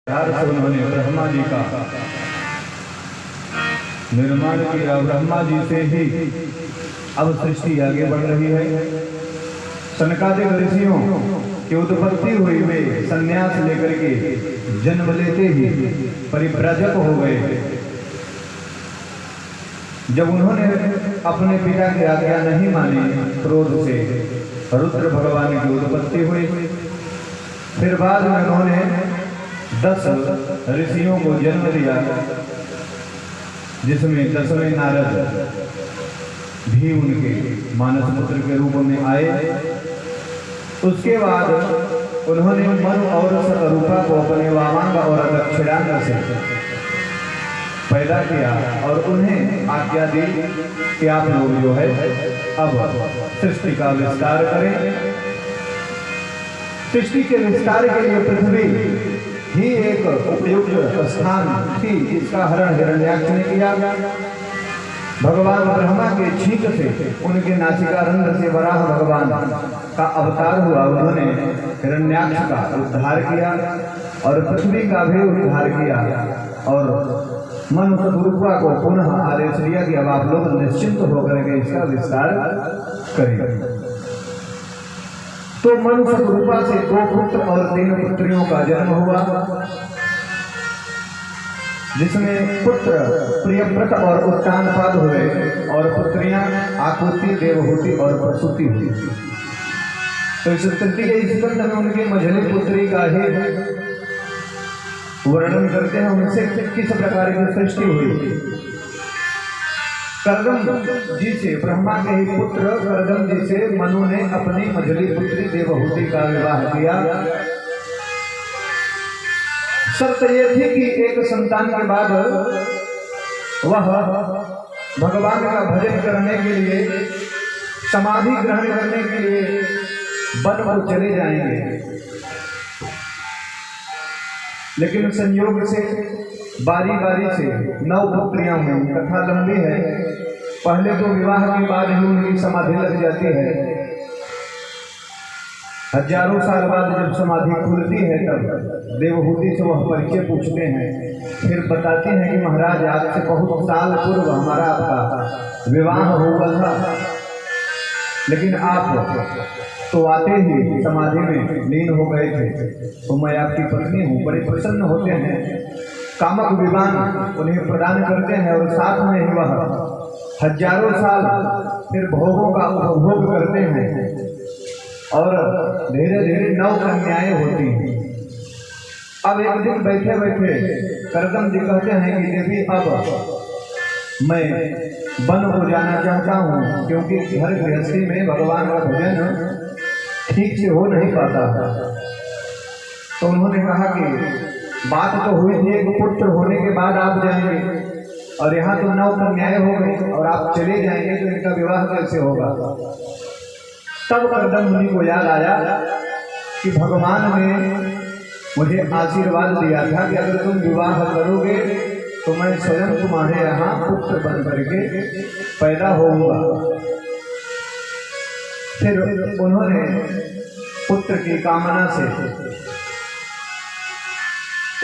से उन्होंने ब्रह्मा जी का निर्माण किया। ब्रह्मा जी से ही अब सृष्टि आगे बढ़ रही है। सनकादिक ऋषियों की उत्पत्ति हुई, वे संन्यास लेकर के जन्म लेते ही परिव्राजक हो गए। जब उन्होंने अपने पिता की आज्ञा नहीं मानी, क्रोध से रुद्र भगवान की उत्पत्ति हुई। फिर बाद में उन्होंने 10 ऋषियों को जन्म दिया, जिसमें 10वें नारद भी उनके मानस पुत्र के रूप में आए। उसके बाद उन्होंने मनु और सतरूपा को अपने वामांग और दक्षिणांग से पैदा किया और उन्हें आज्ञा दी कि आप लोग जो है अब सृष्टि का विस्तार करें। सृष्टि के विस्तार के लिए पृथ्वी ही एक उपयुक्त स्थान थी, जिसका हरण हिरण्याक्ष ने किया। भगवान ब्रह्मा के छींक से उनके नासिका रंध्र से वराह भगवान का अवतार हुआ। उन्होंने हिरण्याक्ष का उद्धार किया और पृथ्वी का भी उद्धार किया और मनु सतरूपा को पुनः आदेश दिया कि अब आप लोग निश्चिंत होकर के इसका विस्तार करें। तो मनु सतरूपा से 2 पुत्र और 3 पुत्रियों का जन्म हुआ, जिसमें पुत्र प्रियव्रत और उत्तानपाद हुए और पुत्रियां आकृति, देवहूति और प्रसूति हुई। तो इस तृतीय स्कंद में उनकी मझली पुत्री का ही वर्णन करते हैं, उनसे किस प्रकार की सृष्टि हुई। कर्दम जी से, ब्रह्मा के ही पुत्र कर्दम जी से मनु ने अपनी मझली पुत्री देवहूति का विवाह किया। शर्त यह थी कि एक संतान के बाद वह भगवान का भजन करने के लिए, समाधि ग्रहण करने के लिए वन को चले जाएंगे। लेकिन संयोग से बारी बारी से 9 पुत्रियां हुई। कथा लंबी है, पहले तो विवाह के बाद ही उनकी समाधि लग जाती है। हजारों साल बाद जब समाधि खुलती है तब देवहूति से वह परिचय पूछते हैं। फिर बताती हैं कि महाराज, आज से बहुत साल पूर्व हमारा आपका विवाह हुआ था, लेकिन आप तो आते ही समाधि में लीन हो गए थे, तो मैं आपकी पत्नी हूँ। बड़े प्रसन्न होते हैं, कामक विमान उन्हें प्रदान करते हैं और साथ में ही वह हजारों साल फिर भोगों का उपभोग करते हैं और धीरे धीरे 9 कन्याएं होती हैं। अब एक दिन बैठे बैठे कर्दम जी कहते हैं कि देवी, अब मैं वन को जाना चाहता हूँ, क्योंकि घर गृहस्थी में भगवान का भजन ठीक से हो नहीं पाता। तो उन्होंने कहा कि बात तो हुई थी एक पुत्र होने के बाद आप जाएंगे, और यहाँ तो 9 कन्याएं हो गई और आप चले जाएंगे, तो इनका विवाह कैसे होगा। तब कर्दम मुनि को याद आया कि भगवान ने मुझे आशीर्वाद दिया था कि अगर तुम विवाह करोगे तो मैं स्वयं तुम्हारे यहाँ पुत्र बन करके पैदा होऊंगा। फिर उन्होंने पुत्र की कामना से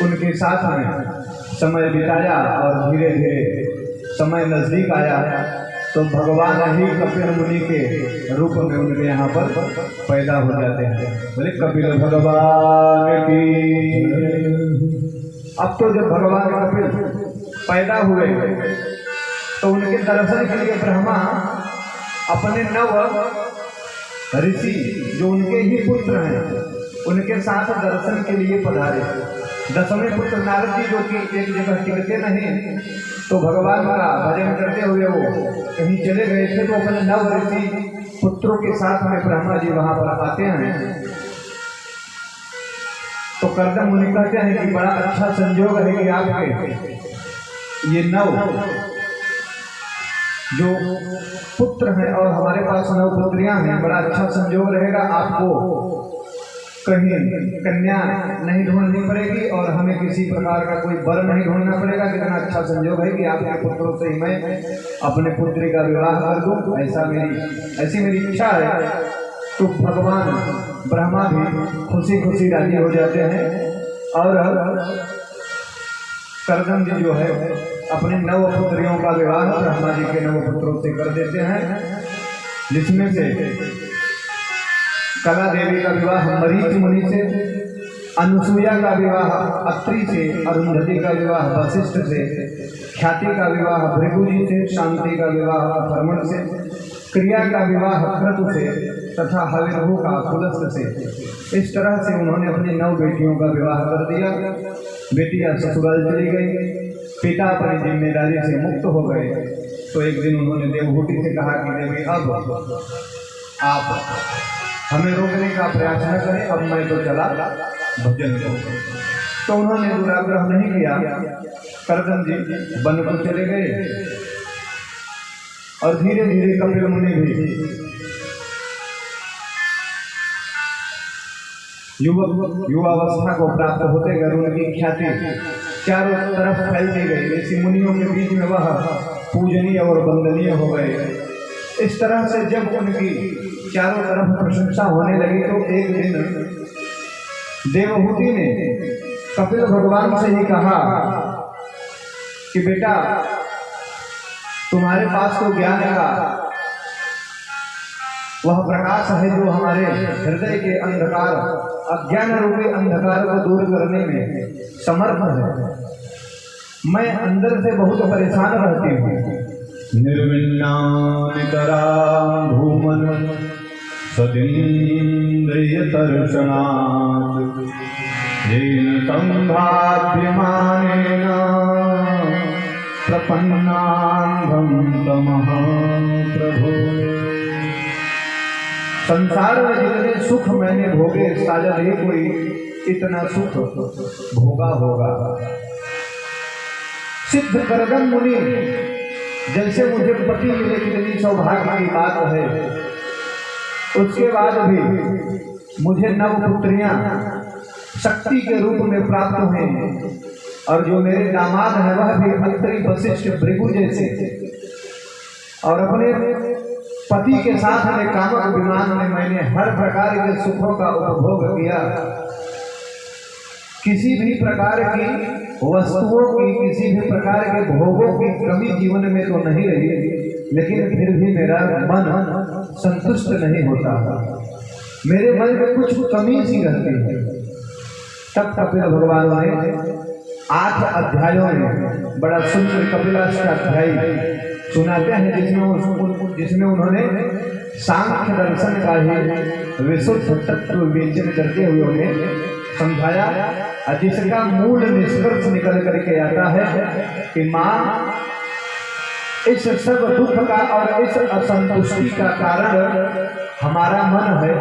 उनके साथ में समय बिताया और धीरे धीरे समय नजदीक आया तो भगवान ही कपिल मुनि के रूप में उनके यहाँ पर पैदा हो जाते हैं। बोले कपिल भगवान की। अब तो जब भगवान कपिल पैदा हुए तो उनके दर्शन के लिए ब्रह्मा अपने 9 ऋषि जो उनके ही पुत्र हैं उनके साथ दर्शन के लिए पधारे। 10वें पुत्र नारद जी, जो कि एक जगह टिकते नहीं, तो भगवान का भजन करते हुए वो कहीं चले गए थे, तो अपने 9 ऋषि पुत्रों के साथ में ब्रह्मा जी वहां पर आते हैं। तो कर्दम मुनि कहते हैं कि बड़ा अच्छा संयोग है कि आपके ये 9 जो पुत्र हैं और हमारे पास 9 पुत्रियां हैं, बड़ा अच्छा संयोग रहेगा। आपको कहीं कन्या नहीं ढूंढनी पड़ेगी और हमें किसी प्रकार का कोई वर नहीं ढूंढना पड़ेगा। कितना अच्छा संयोग है कि आपके पुत्रों से ही मैं अपने पुत्री का विवाह कर दूं, ऐसी मेरी इच्छा है। तो भगवान ब्रह्मा भी खुशी खुशी राजी हो जाते हैं और करदम जी जो है अपने 9 पुत्रियों का विवाह ब्रह्मा जी के 9 पुत्रों से कर देते हैं, जिसमें से कला देवी का विवाह मरीच मुनि से, अनुसुईया का विवाह अत्रि से, अरुंधति का विवाह वशिष्ठ से, ख्याति का विवाह भृगु जी से, शांति का विवाह अथर्वण से, क्रिया का विवाह क्रतु से तथा हविर्भु का पुलस्त्य से। इस तरह से उन्होंने अपनी 9 बेटियों का विवाह कर दिया। बेटियां ससुराल चली गई, पिता अपनी जिम्मेदारी से मुक्त हो गए। तो एक दिन उन्होंने देवहूति से कहा कि देवी अब आप हमें रोकने का प्रयास न करें, अब मैं तो चला भजन को। तो उन्होंने दुराग्रह नहीं किया, करदम जी वन को चले गए और धीरे धीरे कपिल मुनि भी युवावस्था को प्राप्त होते गए। उनकी ख्याति चारों तरफ फैलती गई। ऐसी मुनियों के बीच में वह पूजनीय और वंदनीय हो गए। इस तरह से जब उनकी चारों तरफ प्रशंसा होने लगी तो एक दिन देवहूति ने कपिल भगवान से ही कहा कि बेटा तुम्हारे पास तो ज्ञान का वह प्रकाश है जो हमारे हृदय के अंधकार, अज्ञान रूपी अंधकार को दूर करने में समर्थ है। मैं अंदर से बहुत परेशान रहती हूँ। निर्विन्ना नितरा भूमन सदिन्द्रिय दर्शनात् येन संभाव्यमानेन प्रपन्नांगं तमः प्रभु। संसार में जितने सुख मैंने भोगे शायद ही कोई इतना सुख भोगा होगा। सिद्ध करदम मुनि जैसे मुझे पति मिले कितनी सौभाग्य की बात है। उसके बाद भी मुझे 9 पुत्रियां शक्ति के रूप में प्राप्त हुई और जो मेरे दामाद है वह भी अत्रि वशिष्ठ भृगु जैसे। और अपने पति के साथ में कामक विमान में मैंने हर प्रकार के सुखों का उपभोग किया। किसी भी प्रकार की वस्तुओं की, किसी भी प्रकार के भोगों की कमी जीवन में तो नहीं रही, लेकिन फिर भी मेरा मन संतुष्ट नहीं होता। मेरे मन में कुछ कमी सी रहती है। तब कपिल भगवान ने 8 अध्यायों में बड़ा सुंदर कपिलाष्टाध्यायी सुनाते हैं, जिसमें उन्होंने सांख्य दर्शन का ही विशुद्ध तत्व विवेचन करते हुए उन्हें समझाया, जिसका मूल निष्कर्ष निकल करके आता है कि माँ इस सब दुख का और इस असंतुष्टि का कारण हमारा मन है,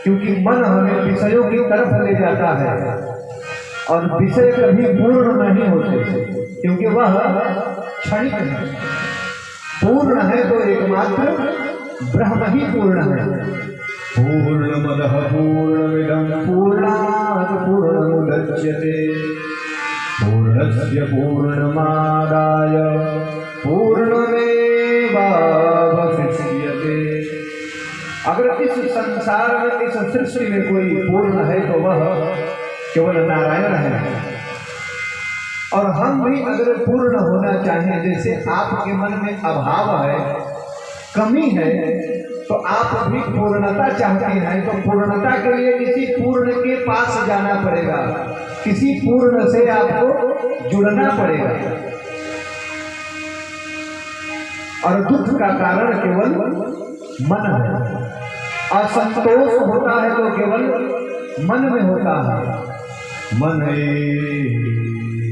क्योंकि मन हमें विषयों की तरफ ले जाता है और विषय कभी पूर्ण नहीं होते, क्योंकि वह क्षणिक है। पूर्ण है तो एकमात्र ब्रह्म ही पूर्ण है। पूर्णमदः पूर्णमिदं पूर्णात् पूर्णमुदच्यते पूर्णस्य पूर्णमादाय पूर्णमेवावशिष्यते। अगर इस संसार में, इस सृष्टि में कोई पूर्ण है तो वह केवल नारायण है। और हम भी अगर पूर्ण होना चाहें, जैसे आपके मन में अभाव है, कमी है, तो आप भी पूर्णता चाहते हैं, तो पूर्णता के लिए किसी पूर्ण के पास जाना पड़ेगा, किसी पूर्ण से आपको जुड़ना पड़ेगा। और दुख का कारण केवल मन है। असंतोष होता है तो केवल मन में होता है। मन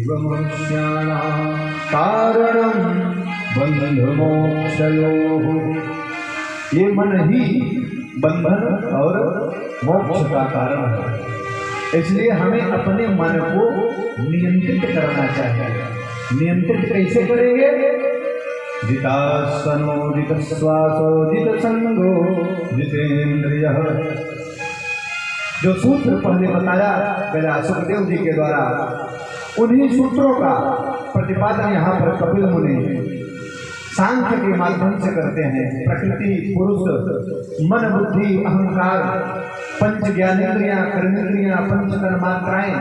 मनुष्याणां कारणं बन्धमोक्षयोः। ये मन ही बंधन और मोक्ष का कारण है। इसलिए हमें अपने मन को नियंत्रित करना चाहिए। नियंत्रित कैसे करेंगे? जितासनो जितश्वासो जितसंगो जितेन्द्रियः। जो सूत्र पहले बताया गया सुखदेव जी के द्वारा, उन्हीं सूत्रों का प्रतिपादन यहाँ पर कपिल मुनि सांख्य के माध्यम से करते हैं। प्रकृति, पुरुष, मन, बुद्धि, अहंकार, पंच ज्ञानेन्द्रियां, कर्मेंद्रियां, पंच तन्मात्राएं,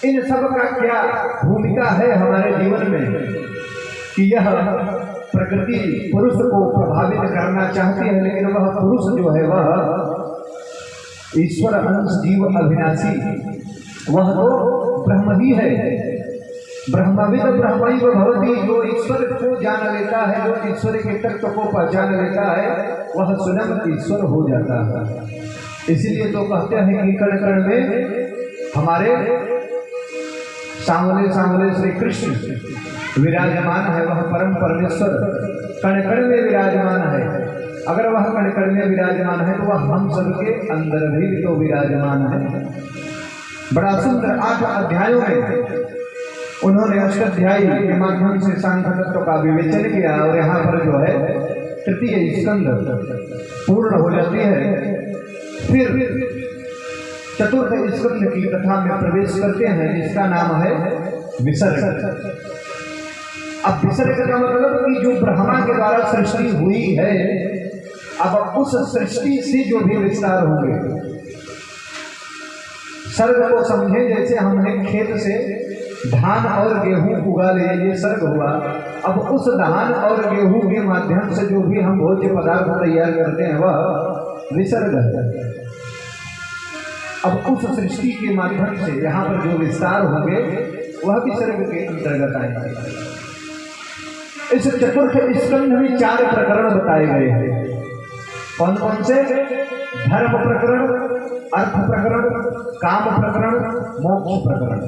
इन सब का क्या भूमिका है हमारे जीवन में कि यह प्रकृति पुरुष को प्रभावित करना चाहती है, लेकिन वह पुरुष जो है वह ईश्वर अंश जीव अविनाशी, वह तो ब्रह्म ही है। ब्रह्मविद ब्रह्मैव भवति, जो ईश्वर को जान लेता है, जो ईश्वर के तत्व को पहचान लेता है, वह स्वयं ईश्वर हो जाता है। इसीलिए तो कहते हैं कि कण कण में हमारे सांवले सांवले श्री कृष्ण विराजमान है, वह परम परमेश्वर कण कण में विराजमान है। अगर वह कण कण में विराजमान है तो वह हम सबके अंदर भी तो विराजमान है। बड़ा सुंदर 8 अध्यायों में उन्होंने अष्टाध्यायी के माध्यम से सांख्य तत्व का विवेचन किया, और यहाँ पर जो है तृतीय स्कंद पूर्ण हो जाती है। फिर चतुर्थ स्कंद की कथा में प्रवेश करते हैं, जिसका नाम है विसर्ग। अब विसर्ग का मतलब कि जो ब्रह्मा के द्वारा सृष्टि हुई है, अब उस सृष्टि से जो भी विस्तार होंगे। सर्ग को समझे जैसे हमने खेत से धान और गेहूं उगा लिए, ये सर्ग हुआ। अब उस धान और गेहूं के माध्यम से जो भी हम भोज्य पदार्थ तैयार करते हैं वह विसर्ग है। अब उस सृष्टि के माध्यम से यहाँ पर जो विस्तार होंगे वह विसर्ग के अंतर्गत आएंगे। इस चतुर्थ स्कंध में 4 प्रकरण बताए गए हैं। कौन कौन से? धर्म प्रकरण, अर्थ प्रकरण, काम प्रकरण, मोक्ष प्रकरण।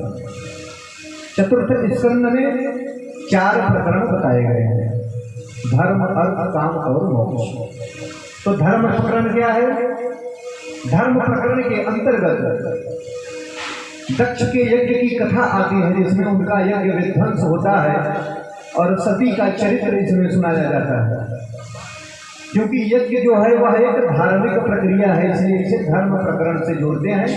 चतुर्थ स्कंध में 4 प्रकरण बताए गए हैं, धर्म, अर्थ, काम और मोक्ष। तो धर्म प्रकरण क्या है? धर्म प्रकरण के अंतर्गत दक्ष के यज्ञ की कथा आती है, जिसमें उनका यज्ञ विध्वंस होता है और सती का चरित्र इसमें सुनाया जाता है। क्योंकि यज्ञ जो है वह एक धार्मिक प्रक्रिया है, इसलिए इसे धर्म प्रकरण से जोड़ते हैं।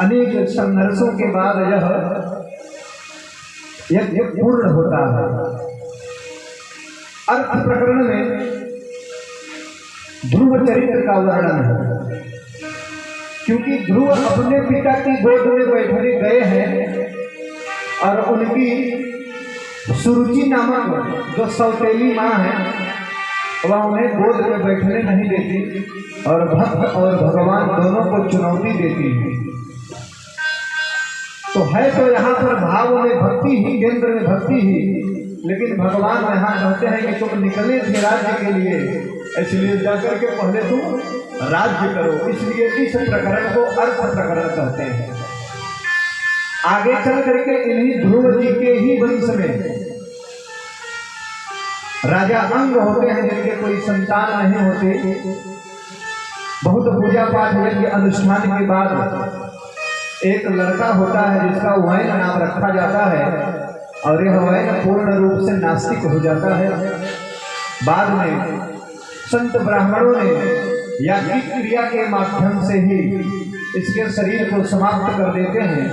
अनेक संघर्षों के बाद यह यज्ञ पूर्ण होता है। अर्थ प्रकरण में ध्रुव चरित्र का वर्णन है, क्योंकि ध्रुव अपने पिता की गोद में बैठने गए हैं और उनकी सुरुचि नामक जो सौतेली माँ है वह उन्हें गोद में बैठने नहीं देती और भक्त और भगवान दोनों को चुनौती देती है। तो है तो यहाँ पर भाव में भक्ति ही, केंद्र में भक्ति ही, लेकिन भगवान यहाँ कहते हैं कि तुम निकले थे राज्य के लिए, इसलिए जाकर के पहले तुम राज्य करो। इसलिए इस प्रकरण को अर्थ प्रकरण कहते हैं। आगे चल करके इन्हीं ध्रुव जी के ही वंश में राजा अंग होते हैं, जिनके कोई संतान नहीं होते। बहुत पूजा पाठ यज्ञ अनुष्ठान के बाद एक लड़का होता है जिसका वैन नाम रखा जाता है, और यह वैन पूर्ण रूप से नास्तिक हो जाता है। बाद में संत ब्राह्मणों ने याज्ञिक क्रिया के माध्यम से ही इसके शरीर को समाप्त कर देते हैं।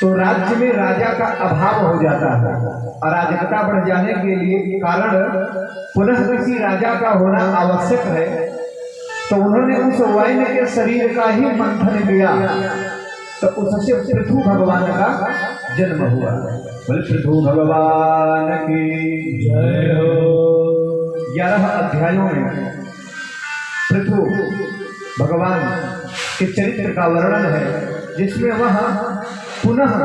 तो राज्य में राजा का अभाव हो जाता है, अराजकता बढ़ जाने के लिए कारण पुनः किसी राजा का होना आवश्यक है। तो उन्होंने उस वैन के शरीर का ही मंथन किया, तो उससे पृथु भगवान का जन्म हुआ। बोले पृथु भगवान की जय हो। 11 अध्यायों में पृथु भगवान के चरित्र का वर्णन है, जिसमें वह पुनः